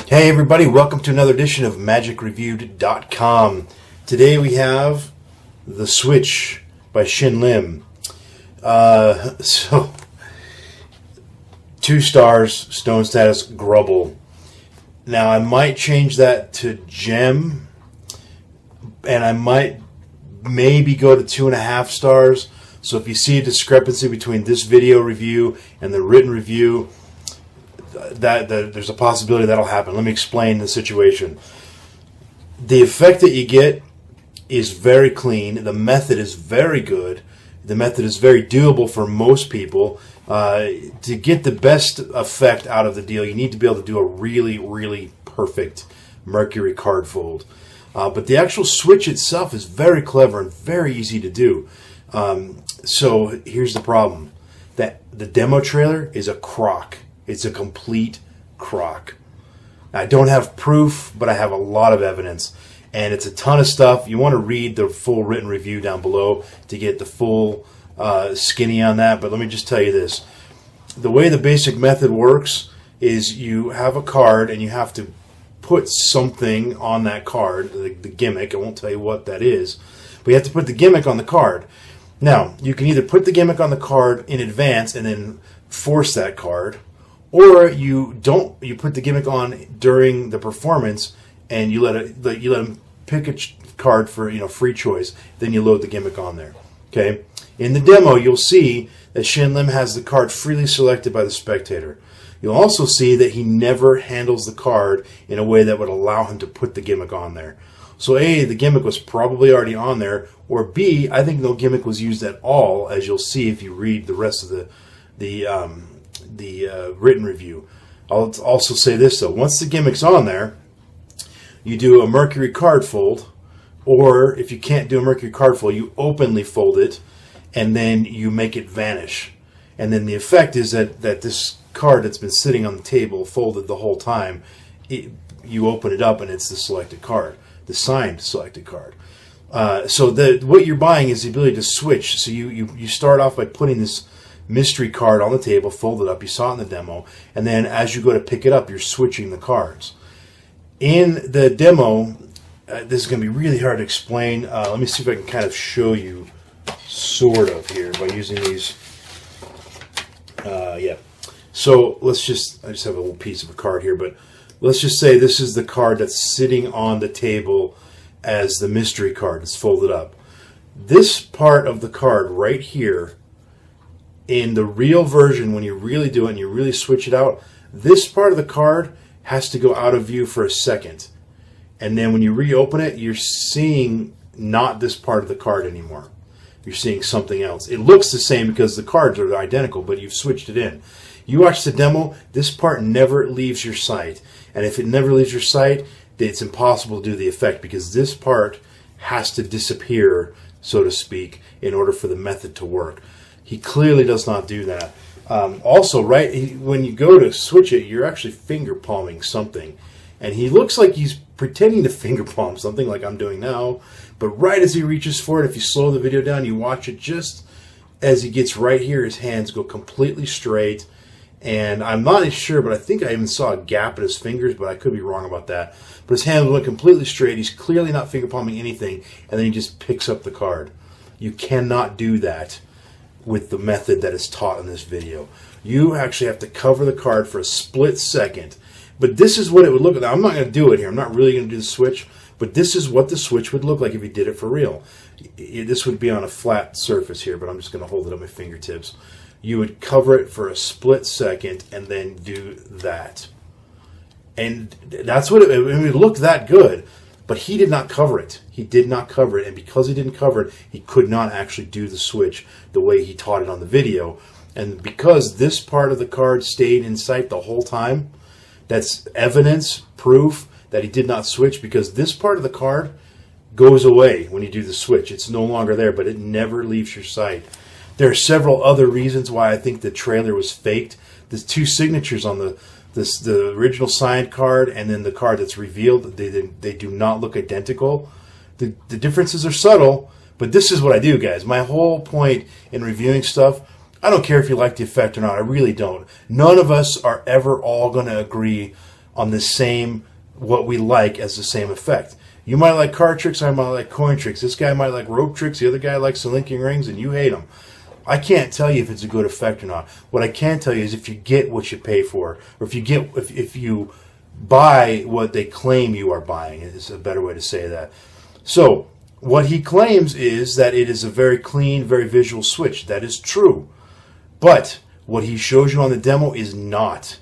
Hey everybody, welcome to another edition of MagicReviewed.com. Today we have The Switch by Shin Lim. 2 stars, stone status, Grubble. Now I might change that to gem, and I might maybe go to 2.5 stars. So if you see a discrepancy between this video review and the written review, there's a possibility that'll happen. Let me explain the situation. The effect that you get is very clean. The method is very good. The method is very doable for most people. To get the best effect out of the deal, you need to be able to do a really, really perfect Mercury card fold. But the actual switch itself is very clever and very easy to do. So here's the problem. That the demo trailer is a crock. It's a complete crock. I don't have proof, but I have a lot of evidence. And it's a ton of stuff. You want to read the full written review down below to get the full skinny on that. But let me just tell you this. The way the basic method works is you have a card and you have to put something on that card, the gimmick. I won't tell you what that is. But you have to put the gimmick on the card. Now, you can either put the gimmick on the card in advance and then force that card, or you put the gimmick on during the performance and you let them pick a card for free choice. Then you load the gimmick on there. Okay. In the demo, you'll see that Shin Lim has the card freely selected by the spectator. You'll also see that he never handles the card in a way that would allow him to put the gimmick on there. So A, the gimmick was probably already on there, or B, I think no gimmick was used at all, as you'll see if you read the rest of the written review. I'll also say this though: once the gimmick's on there, you do a Mercury card fold, or if you can't do a Mercury card fold, you openly fold it, and then you make it vanish. And then the effect is that this card that's been sitting on the table folded the whole time, you open it up and it's the selected card, the signed selected card. So what you're buying is the ability to switch. So you start off by putting this mystery card on the table, folded up. You saw it in the demo. And then as you go to pick it up, you're switching the cards. In the demo, this is going to be really hard to explain. Let me see if I can kind of show you sort of here by using these. Yeah. So I just have a little piece of a card here, but let's just say this is the card that's sitting on the table as the mystery card. It's folded up. This part of the card right here, in the real version, when you really do it and you really switch it out, this part of the card has to go out of view for a second. And then when you reopen it, you're seeing not this part of the card anymore. You're seeing something else. It looks the same because the cards are identical, but you've switched it in. You watch the demo, this part never leaves your sight. And if it never leaves your sight, it's impossible to do the effect because this part has to disappear, so to speak, in order for the method to work. He clearly does not do that. Also, when you go to switch it, you're actually finger palming something. And he looks like he's pretending to finger palm something like I'm doing now. But right as he reaches for it, if you slow the video down, you watch it just as he gets right here, his hands go completely straight. And I'm not sure, but I think I even saw a gap in his fingers, but I could be wrong about that. But his hands went completely straight. He's clearly not finger palming anything. And then he just picks up the card. You cannot do that with the method that is taught in this video. You actually have to cover the card for a split second. But this is what it would look like. I'm not going to do it here. I'm not really going to do the switch. But this is what the switch would look like if you did it for real. This would be on a flat surface here, but I'm just going to hold it on my fingertips. You would cover it for a split second and then do that. And that's what it would look that good. But he did not cover it. He did not cover it. And because he didn't cover it, he could not actually do the switch the way he taught it on the video. And because this part of the card stayed in sight the whole time, that's evidence, proof that he did not switch, because this part of the card goes away when you do the switch. It's no longer there, but it never leaves your sight. There are several other reasons why I think the trailer was faked. There's 2 signatures on the original signed card and then the card that's revealed. They do not look identical. The differences are subtle, but this is what I do, guys. My whole point in reviewing stuff I don't care if you like the effect or not. I really don't. None of us are ever all going to agree on the same, what we like as the same effect. You might like card tricks, I might like coin tricks. This guy might like rope tricks, the other guy likes the linking rings, and you hate them. I can't tell you if it's a good effect or not. What I can tell you is if you get what you pay for, or if you buy what they claim you are buying, is a better way to say that. So, what he claims is that it is a very clean, very visual switch. That is true. But what he shows you on the demo is not,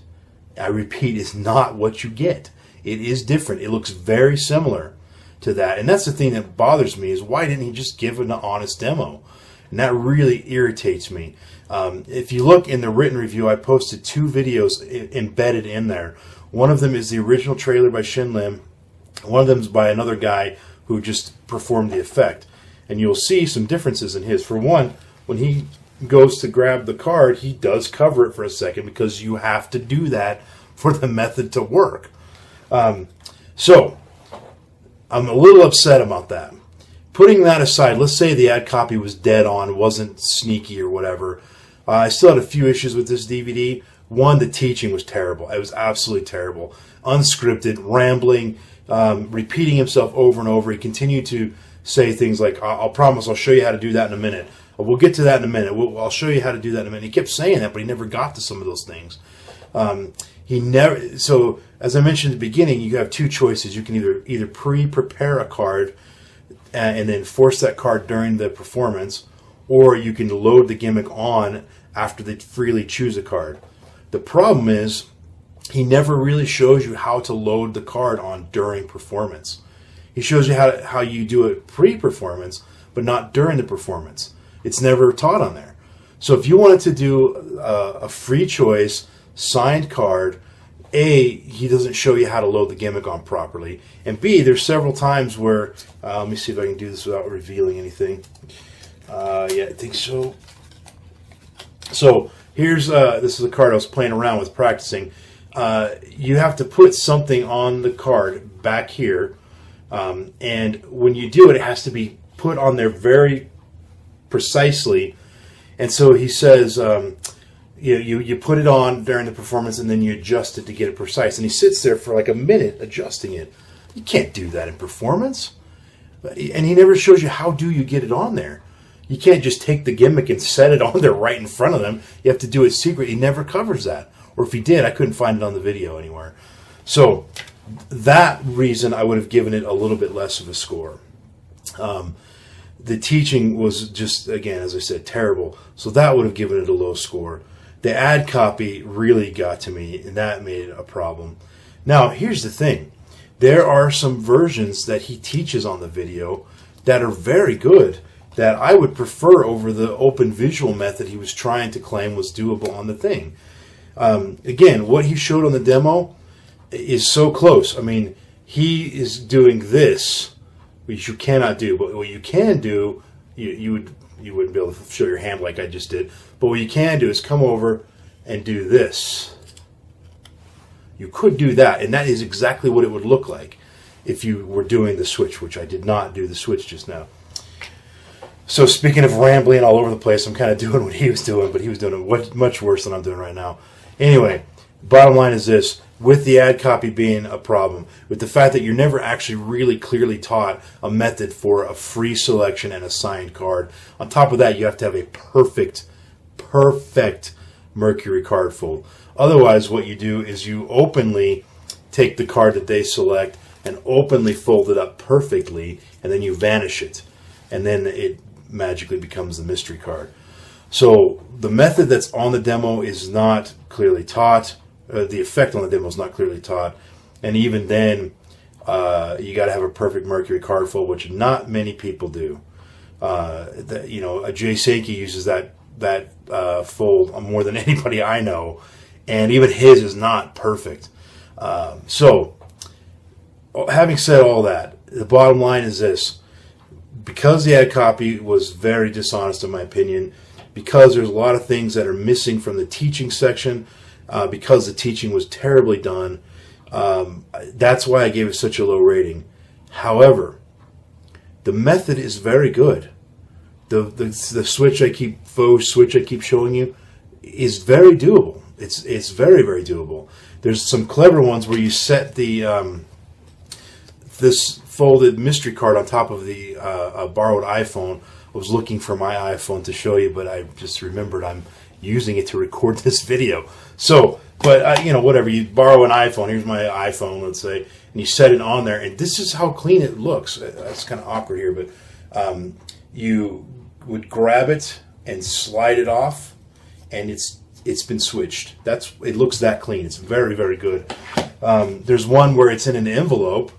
I repeat, is not what you get. It is different. It looks very similar to that. And that's the thing that bothers me, is why didn't he just give an honest demo? And that really irritates me. If you look in the written review, I posted 2 videos embedded in there. One of them is the original trailer by Shin Lim. One of them is by another guy who just performed the effect. And you'll see some differences in his. For one, when he goes to grab the card, he does cover it for a second, because you have to do that for the method to work. So, I'm a little upset about that. Putting that aside, let's say the ad copy was dead on, wasn't sneaky or whatever. I still had a few issues with this DVD. One, the teaching was terrible. It was absolutely terrible. Unscripted, rambling, repeating himself over and over. He continued to say things like, I'll promise I'll show you how to do that in a minute. We'll get to that in a minute. I'll show you how to do that in a minute. He kept saying that, but he never got to some of those things. So, as I mentioned at the beginning, you have 2 choices. You can either pre-prepare a card and then force that card during the performance, or you can load the gimmick on after they freely choose a card. The problem is, he never really shows you how to load the card on during performance. He shows you how you do it pre-performance, but not during the performance. It's never taught on there. So if you wanted to do a free choice signed card, A, he doesn't show you how to load the gimmick on properly, and B, there's several times where, let me see if I can do this without revealing anything. Yeah, I think so. So here's, this is a card I was playing around with, practicing. You have to put something on the card back here, and when you do it, it has to be put on there very precisely. And so he says, you put it on during the performance, and then you adjust it to get it precise. And he sits there for like a minute adjusting it. You can't do that in performance. And he never shows you how do you get it on there. You can't just take the gimmick and set it on there right in front of them. You have to do it secret. He never covers that. Or if he did, I couldn't find it on the video anywhere. So that reason, I would have given it a little bit less of a score. The teaching was just, again, as I said, terrible. So that would have given it a low score. The ad copy really got to me, and that made it a problem. Now, here's the thing. There are some versions that he teaches on the video that are very good, that I would prefer over the open visual method he was trying to claim was doable on the thing. Again, what he showed on the demo is so close. I mean, he is doing this, which you cannot do. But what you can do, you wouldn't be able to show your hand like I just did. But what you can do is come over and do this. You could do that, and that is exactly what it would look like if you were doing the switch, which I did not do the switch just now. So speaking of rambling all over the place, I'm kind of doing what he was doing, but he was doing it much worse than I'm doing right now. Anyway, bottom line is this. With the ad copy being a problem, with the fact that you're never actually really clearly taught a method for a free selection and a signed card, on top of that, you have to have a perfect Mercury card fold. Otherwise, what you do is you openly take the card that they select and openly fold it up perfectly, and then you vanish it. And then it magically becomes the mystery card. So the method that's on the demo is not clearly taught. The effect on the demo is not clearly taught. And even then, you got to have a perfect Mercury card fold, which not many people do. Jay Sankey uses that fold more than anybody I know. And even his is not perfect. So, having said all that, the bottom line is this. Because the ad copy was very dishonest, in my opinion, because there's a lot of things that are missing from the teaching section, because the teaching was terribly done, that's why I gave it such a low rating. However, the method is very good. the switch I keep showing you is very doable. It's very, very doable. There's some clever ones where you set the this folded mystery card on top of the borrowed iPhone. I was looking for my iPhone to show you, but I just remembered I'm using it to record this video. So, but whatever. You borrow an iPhone. Here's my iPhone, let's say, and you set it on there, and this is how clean it looks. That's kind of awkward here, but you would grab it and slide it off, and it's been switched. It looks that clean. It's very, very good. There's one where it's in an envelope,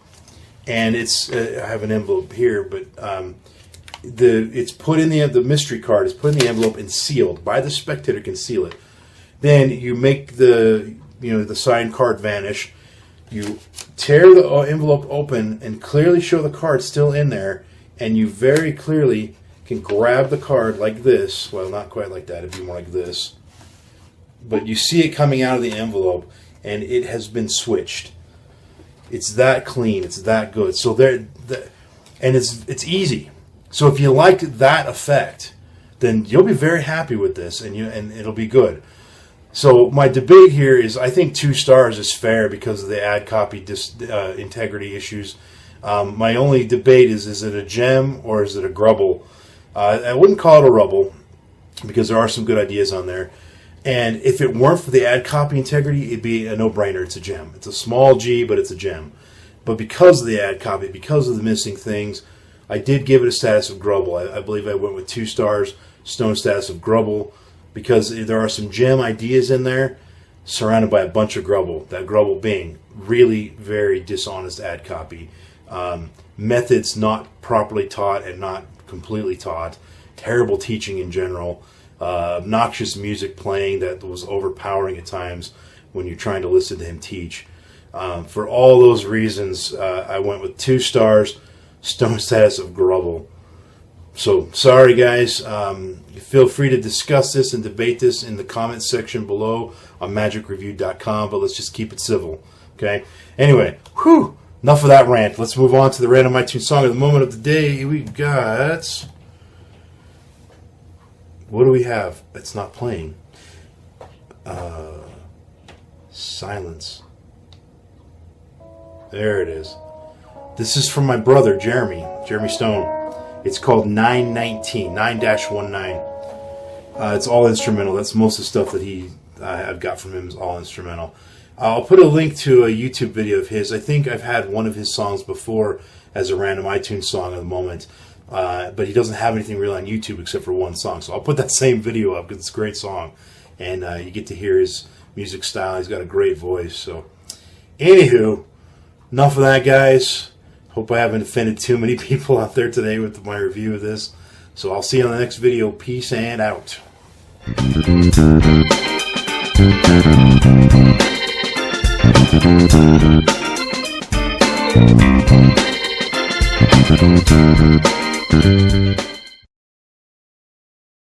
and I have an envelope here, but it's put in the mystery card is put in the envelope and sealed by the spectator, can seal it. Then you make the signed card vanish. You tear the envelope open and clearly show the card still in there, and you very clearly can grab the card like this. Well, not quite like that. It'd be more like this. But you see it coming out of the envelope, and it has been switched. It's that clean. It's that good. So and it's easy. So if you like that effect, then you'll be very happy with this, and it'll be good. So my debate here is, I think 2 stars is fair because of the ad copy integrity issues. My only debate is it a gem or is it a grubble? I wouldn't call it a rubble because there are some good ideas on there. And if it weren't for the ad copy integrity, it'd be a no-brainer. It's a gem. It's a small G, but it's a gem. But because of the ad copy, because of the missing things, I did give it a status of grubble. I believe I went with 2 stars, stone status of grubble, because there are some gem ideas in there surrounded by a bunch of grubble. That grubble being really very dishonest ad copy. Methods not properly taught and not completely taught. Terrible teaching in general. Obnoxious music playing that was overpowering at times when you're trying to listen to him teach. For all those reasons, I went with 2 stars, stone status of grubble. So, sorry guys. Feel free to discuss this and debate this in the comments section below on magicreview.com, but let's just keep it civil. Okay? Anyway, enough of that rant. Let's move on to the random iTunes song of the moment of the day. We got... What do we have? It's not playing. Silence. There it is. This is from my brother, Jeremy Stone. It's called 919, 9-19. It's all instrumental. That's most of the stuff that I've got from him is all instrumental. I'll put a link to a YouTube video of his. I think I've had one of his songs before as a random iTunes song at the moment. But he doesn't have anything really on YouTube except for one song. So I'll put that same video up because it's a great song. And you get to hear his music style. He's got a great voice. So, anywho, enough of that, guys. Hope I haven't offended too many people out there today with my review of this. So I'll see you on the next video. Peace and out. Thank you.